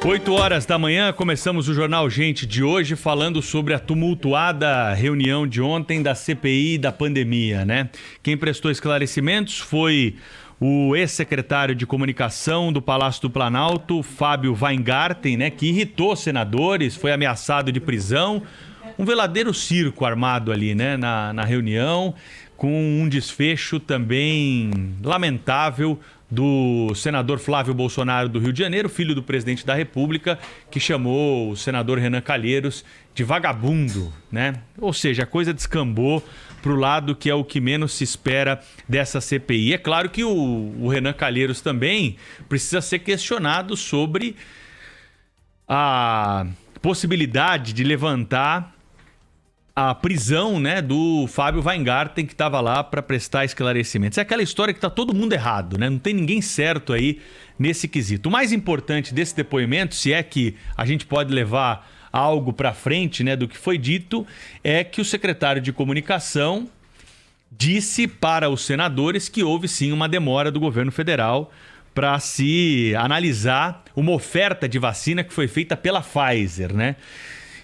8 horas da manhã, começamos o Jornal Gente de hoje falando sobre a tumultuada reunião de ontem da CPI da pandemia, né? Quem prestou esclarecimentos foi o ex-secretário de comunicação do Palácio do Planalto, Fábio Weingarten, né? Que irritou senadores, foi ameaçado de prisão. Um verdadeiro circo armado ali, né? Na reunião, com um desfecho também lamentável do senador Flávio Bolsonaro do Rio de Janeiro, filho do presidente da República, que chamou o senador Renan Calheiros de vagabundo, né? Ou seja, a coisa descambou para o lado que é o que menos se espera dessa CPI. É claro que o Renan Calheiros também precisa ser questionado sobre a possibilidade de levantar a prisão, né, do Fábio Weingarten, que estava lá para prestar esclarecimentos. É aquela história que está todo mundo errado, né? Não tem ninguém certo aí nesse quesito. O mais importante desse depoimento, se é que a gente pode levar algo para frente, né, do que foi dito, é que o secretário de comunicação disse para os senadores que houve sim uma demora do governo federal para se analisar uma oferta de vacina que foi feita pela Pfizer, né?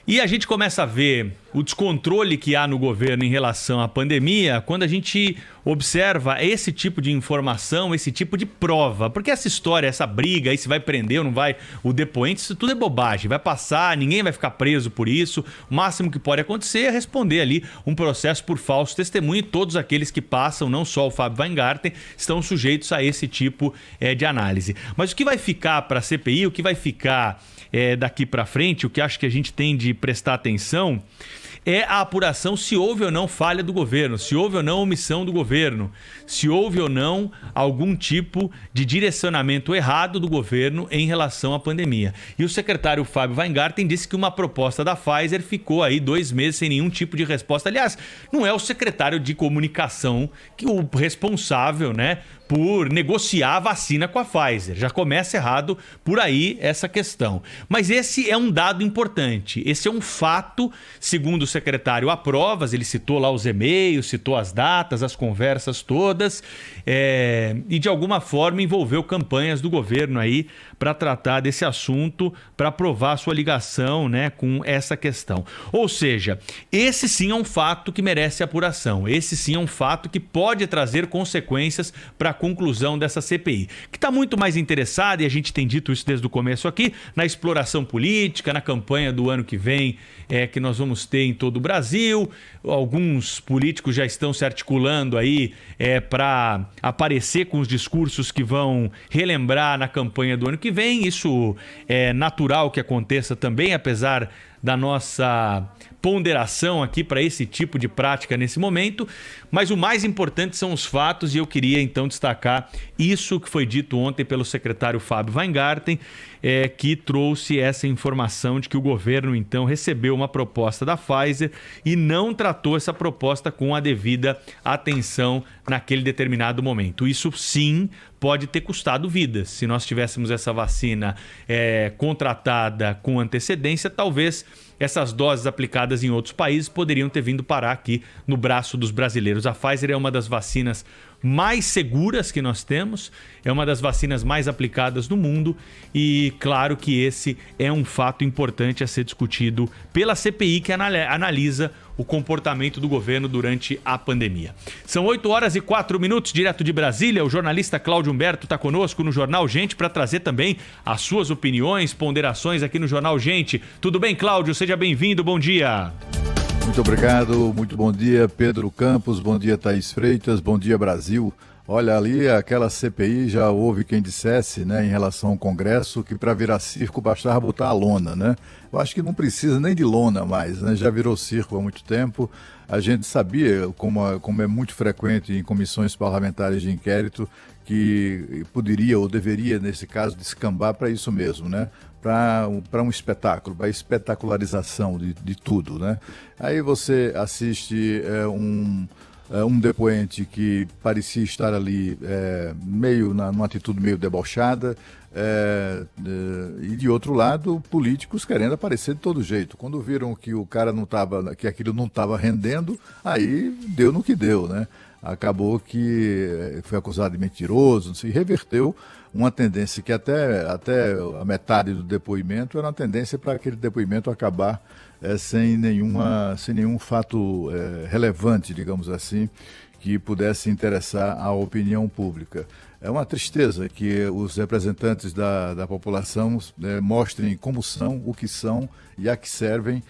E a gente começa a ver o descontrole que há no governo em relação à pandemia quando a gente observa esse tipo de informação, esse tipo de prova. Porque essa história, essa briga, aí se vai prender ou não vai o depoente, isso tudo é bobagem. Vai passar, ninguém vai ficar preso por isso. O máximo que pode acontecer é responder ali um processo por falso testemunho, e todos aqueles que passam, não só o Fábio Weingarten, estão sujeitos a esse tipo de análise. Mas o que vai ficar para a CPI, o que vai ficar daqui para frente, o que acho que a gente tem de prestar atenção é a apuração se houve ou não falha do governo, se houve ou não omissão do governo, se houve ou não algum tipo de direcionamento errado do governo em relação à pandemia. E o secretário Fábio Weingarten disse que uma proposta da Pfizer ficou aí 2 meses sem nenhum tipo de resposta. Aliás, não é o secretário de comunicação que o responsável, né, por negociar a vacina com a Pfizer. Já começa errado por aí essa questão. Mas esse é um dado importante. Esse é um fato, segundo o secretário, há provas. Ele citou lá os e-mails, citou as datas, as conversas todas, e de alguma forma envolveu campanhas do governo aí para tratar desse assunto, para provar sua ligação, né, com essa questão. Ou seja, esse sim é um fato que merece apuração. Esse sim é um fato que pode trazer consequências para a conclusão dessa CPI, que está muito mais interessada, e a gente tem dito isso desde o começo aqui, na exploração política, na campanha do ano que vem, que nós vamos ter em todo o Brasil. Alguns políticos já estão se articulando aí para aparecer com os discursos que vão relembrar na campanha do ano que vem. Isso é natural que aconteça também, apesar da nossa ponderação aqui para esse tipo de prática nesse momento, mas o mais importante são os fatos, e eu queria então destacar isso que foi dito ontem pelo secretário Fábio Weingarten, que trouxe essa informação de que o governo então recebeu uma proposta da Pfizer e não tratou essa proposta com a devida atenção naquele determinado momento. Isso sim pode ter custado vidas. Se nós tivéssemos essa vacina contratada com antecedência, talvez essas doses aplicadas em outros países poderiam ter vindo parar aqui no braço dos brasileiros. A Pfizer é uma das vacinas mais seguras que nós temos, é uma das vacinas mais aplicadas no mundo, e claro que esse é um fato importante a ser discutido pela CPI, que analisa o comportamento do governo durante a pandemia. São 8h04, direto de Brasília. O jornalista Cláudio Humberto está conosco no Jornal Gente para trazer também as suas opiniões, ponderações aqui no Jornal Gente. Tudo bem, Cláudio? Seja bem-vindo, bom dia. Muito obrigado, muito bom dia, Pedro Campos, bom dia, Thaís Freitas, bom dia, Brasil. Olha, ali aquela CPI, já houve quem dissesse, né, em relação ao Congresso, que para virar circo bastava botar a lona, né? Eu acho que não precisa nem de lona mais, né? Já virou circo há muito tempo. A gente sabia, como é muito frequente em comissões parlamentares de inquérito, que poderia ou deveria, nesse caso, descambar para isso mesmo, né? Para um espetáculo, para a espetacularização de tudo, né? Aí você assiste um depoente que parecia estar ali meio numa atitude meio debochada, e de outro lado, políticos querendo aparecer de todo jeito. Quando viram que o cara não estava, que aquilo não estava rendendo, aí deu no que deu, né? acabou que foi acusado de mentiroso, se reverteu uma tendência que até a metade do depoimento era uma tendência para aquele depoimento acabar sem nenhum fato relevante, digamos assim, que pudesse interessar à opinião pública. É uma tristeza que os representantes da população mostrem como são, o que são e a que servem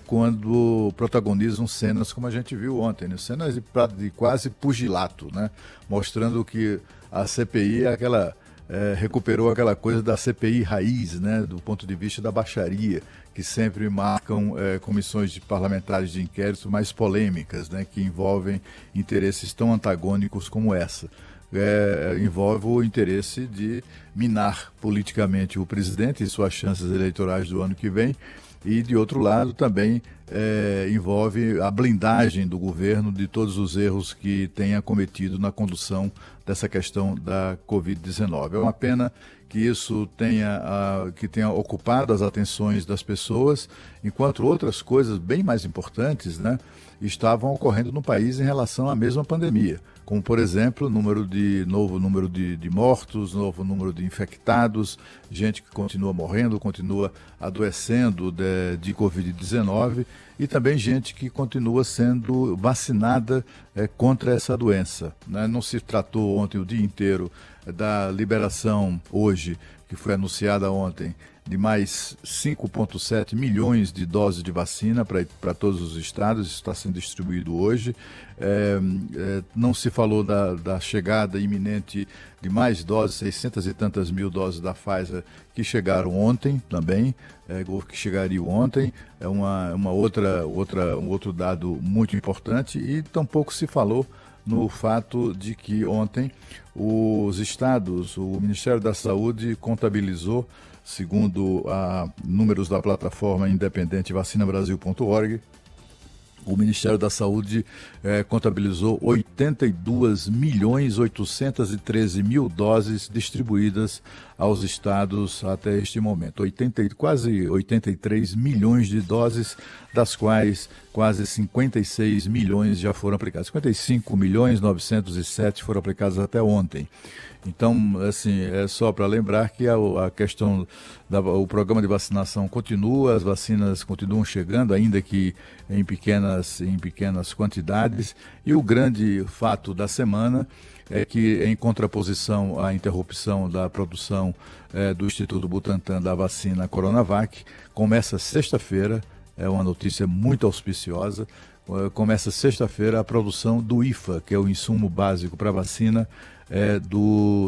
quando protagonizam cenas como a gente viu ontem, né? Cenas de quase pugilato, né? Mostrando que a CPI recuperou aquela coisa da CPI raiz, né? Do ponto de vista da baixaria, que sempre marcam comissões de parlamentares de inquérito mais polêmicas, né? Que envolvem interesses tão antagônicos como essa. Envolve o interesse de minar politicamente o presidente e suas chances eleitorais do ano que vem, e de outro lado também envolve a blindagem do governo de todos os erros que tenha cometido na condução dessa questão da Covid-19. É uma pena que isso tenha ocupado as atenções das pessoas, enquanto outras coisas bem mais importantes, né, estavam ocorrendo no país em relação à mesma pandemia, como, por exemplo, novo número de mortos, novo número de infectados, gente que continua morrendo, continua adoecendo de Covid-19, e também gente que continua sendo vacinada contra essa doença, né? Não se tratou ontem o dia inteiro da liberação hoje, que foi anunciada ontem, de mais 5,7 milhões de doses de vacina para todos os estados. Isso está sendo distribuído hoje. Não se falou da chegada iminente de mais doses, 600 e tantas mil doses da Pfizer que chegaram ontem também, que chegariam ontem. É um outro dado muito importante, e tampouco se falou no fato de que ontem os estados, o Ministério da Saúde contabilizou, segundo números da plataforma independente vacinabrasil.org, o Ministério da Saúde contabilizou 82.813.000 doses distribuídas aos estados até este momento. Quase 83 milhões de doses, das quais quase 56 milhões já foram aplicadas. 55.907.000 foram aplicadas até ontem. Então, assim, é só para lembrar que a questão o programa de vacinação continua, as vacinas continuam chegando, ainda que em pequenas quantidades, e o grande fato da semana é que, em contraposição à interrupção da produção do Instituto Butantan da vacina Coronavac, começa sexta-feira, é uma notícia muito auspiciosa, começa sexta-feira a produção do IFA, que é o insumo básico para vacina,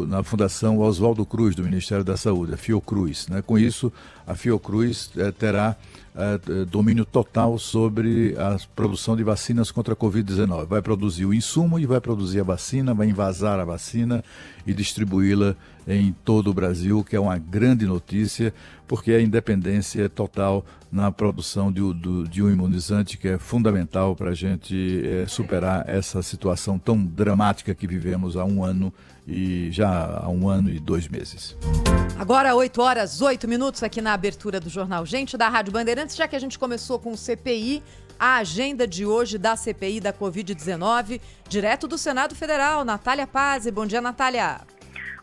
na Fundação Oswaldo Cruz, do Ministério da Saúde, a Fiocruz, né? Com isso, a Fiocruz terá domínio total sobre a produção de vacinas contra a Covid-19. Vai produzir o insumo e vai produzir a vacina, vai envasar a vacina e distribuí-la em todo o Brasil, que é uma grande notícia, porque é a independência total na produção de um imunizante, que é fundamental para a gente superar essa situação tão dramática que vivemos há um ano e 2 meses. Agora 8h08 aqui na abertura do Jornal Gente, da Rádio Bandeirantes. Já que a gente começou com o CPI, a agenda de hoje da CPI da Covid-19, direto do Senado Federal, Natália Pazzi. Bom dia, Natália.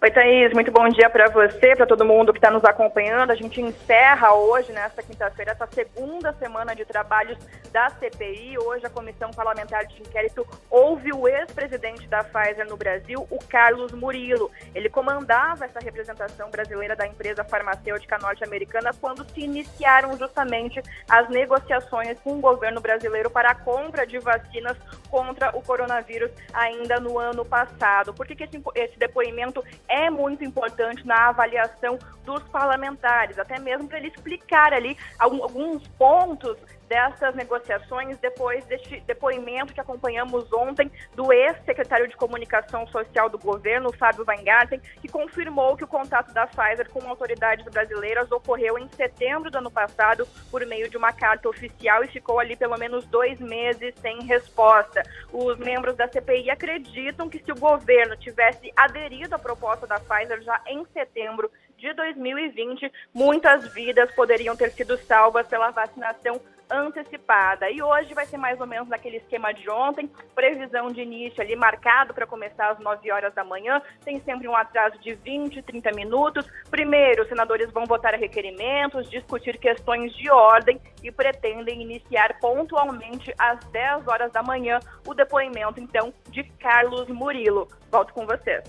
Oi, Thaís, muito bom dia para você, para todo mundo que está nos acompanhando. A gente encerra hoje, nesta quinta-feira, essa segunda semana de trabalhos da CPI. Hoje a Comissão Parlamentar de Inquérito ouve o ex-presidente da Pfizer no Brasil, o Carlos Murilo. Ele comandava essa representação brasileira da empresa farmacêutica norte-americana quando se iniciaram justamente as negociações com o governo brasileiro para a compra de vacinas contra o coronavírus ainda no ano passado. Por que esse depoimento é muito importante na avaliação dos parlamentares, até mesmo para ele explicar ali alguns pontos dessas negociações depois deste depoimento que acompanhamos ontem do ex-secretário de Comunicação Social do governo, Fábio Weingarten, que confirmou que o contato da Pfizer com autoridades brasileiras ocorreu em setembro do ano passado por meio de uma carta oficial e ficou ali pelo menos 2 meses sem resposta. Os membros da CPI acreditam que se o governo tivesse aderido à proposta da Pfizer já em setembro de 2020, muitas vidas poderiam ter sido salvas pela vacinação antecipada. E hoje vai ser mais ou menos naquele esquema de ontem, previsão de início ali marcado para começar às 9 horas da manhã, tem sempre um atraso de 20, 30 minutos. Primeiro, os senadores vão votar requerimentos, discutir questões de ordem e pretendem iniciar pontualmente às 10 horas da manhã o depoimento, então, de Carlos Murilo. Volto com vocês.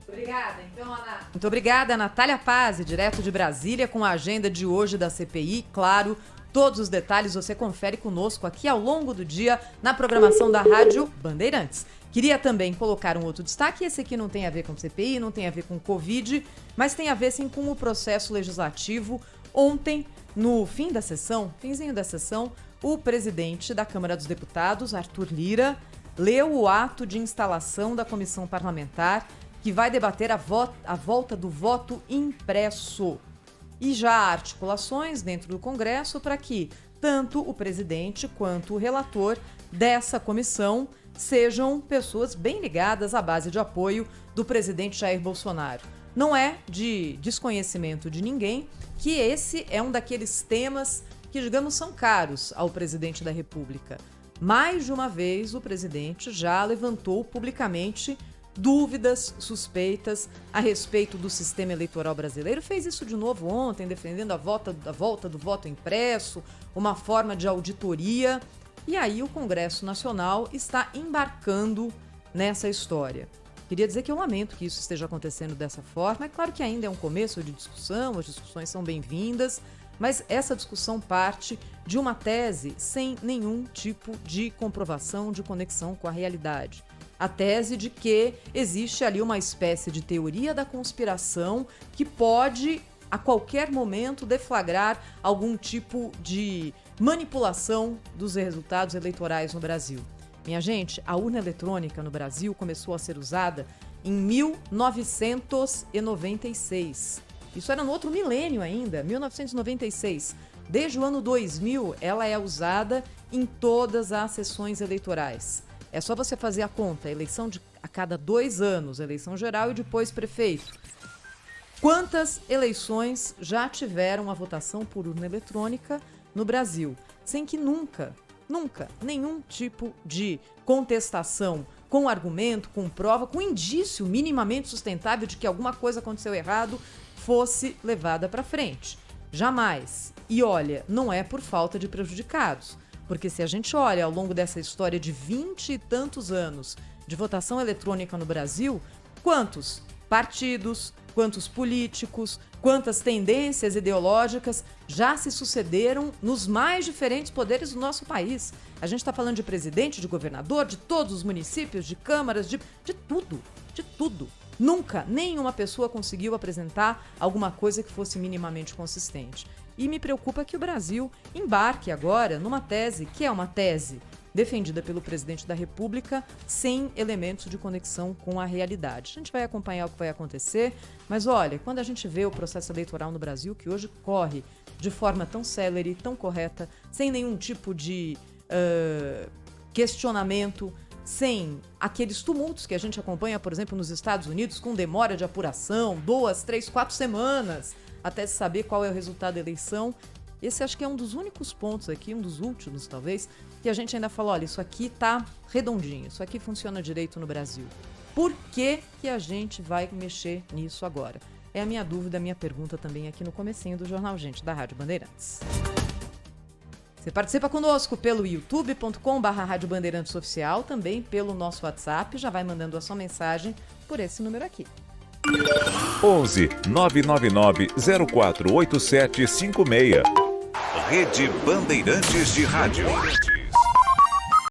Obrigada, então, Ana. Muito obrigada, Natália Pazzi, direto de Brasília, com a agenda de hoje da CPI. Claro, todos os detalhes você confere conosco aqui ao longo do dia na programação da Rádio Bandeirantes. Queria também colocar um outro destaque, esse aqui não tem a ver com CPI, não tem a ver com Covid, mas tem a ver sim com o processo legislativo. Ontem, no finzinho da sessão, o presidente da Câmara dos Deputados, Arthur Lira, leu o ato de instalação da comissão parlamentar que vai debater a volta do voto impresso. E já há articulações dentro do Congresso para que tanto o presidente quanto o relator dessa comissão sejam pessoas bem ligadas à base de apoio do presidente Jair Bolsonaro. Não é de desconhecimento de ninguém que esse é um daqueles temas que, digamos, são caros ao presidente da República. Mais de uma vez, o presidente já levantou publicamente dúvidas, suspeitas a respeito do sistema eleitoral brasileiro. Fez isso de novo ontem, defendendo a volta do voto impresso, uma forma de auditoria. E aí o Congresso Nacional está embarcando nessa história. Queria dizer que eu lamento que isso esteja acontecendo dessa forma. É claro que ainda é um começo de discussão, as discussões são bem-vindas, mas essa discussão parte de uma tese sem nenhum tipo de comprovação, de conexão com a realidade. A tese de que existe ali uma espécie de teoria da conspiração que pode, a qualquer momento, deflagrar algum tipo de manipulação dos resultados eleitorais no Brasil. Minha gente, a urna eletrônica no Brasil começou a ser usada em 1996. Isso era no outro milênio ainda, 1996. Desde o ano 2000, ela é usada em todas as sessões eleitorais. É só você fazer a conta, eleição a cada 2 anos, eleição geral e depois prefeito. Quantas eleições já tiveram a votação por urna eletrônica no Brasil? Sem que nunca, nenhum tipo de contestação com argumento, com prova, com indício minimamente sustentável de que alguma coisa aconteceu errado fosse levada para frente. Jamais. E olha, não é por falta de prejudicados. Porque se a gente olha ao longo dessa história de 20 e tantos anos de votação eletrônica no Brasil, quantos partidos, quantos políticos, quantas tendências ideológicas já se sucederam nos mais diferentes poderes do nosso país. A gente está falando de presidente, de governador, de todos os municípios, de câmaras, de tudo, de tudo. Nunca nenhuma pessoa conseguiu apresentar alguma coisa que fosse minimamente consistente. E me preocupa que o Brasil embarque agora numa tese que é uma tese defendida pelo presidente da República sem elementos de conexão com a realidade. A gente vai acompanhar o que vai acontecer, mas olha, quando a gente vê o processo eleitoral no Brasil, que hoje corre de forma tão célere, tão correta, sem nenhum tipo de questionamento, sem aqueles tumultos que a gente acompanha, por exemplo, nos Estados Unidos, com demora de apuração, 2, 3, 4 semanas, até se saber qual é o resultado da eleição. Esse acho que é um dos únicos pontos aqui, um dos últimos talvez, que a gente ainda fala, olha, isso aqui tá redondinho, isso aqui funciona direito no Brasil. Por que que a gente vai mexer nisso agora? É a minha dúvida, a minha pergunta também aqui no comecinho do Jornal Gente, da Rádio Bandeirantes. Você participa conosco pelo youtube.com/Rádio Bandeirantes Oficial, também pelo nosso WhatsApp, já vai mandando a sua mensagem por esse número aqui. 11 999 048756. Rede Bandeirantes de Rádio.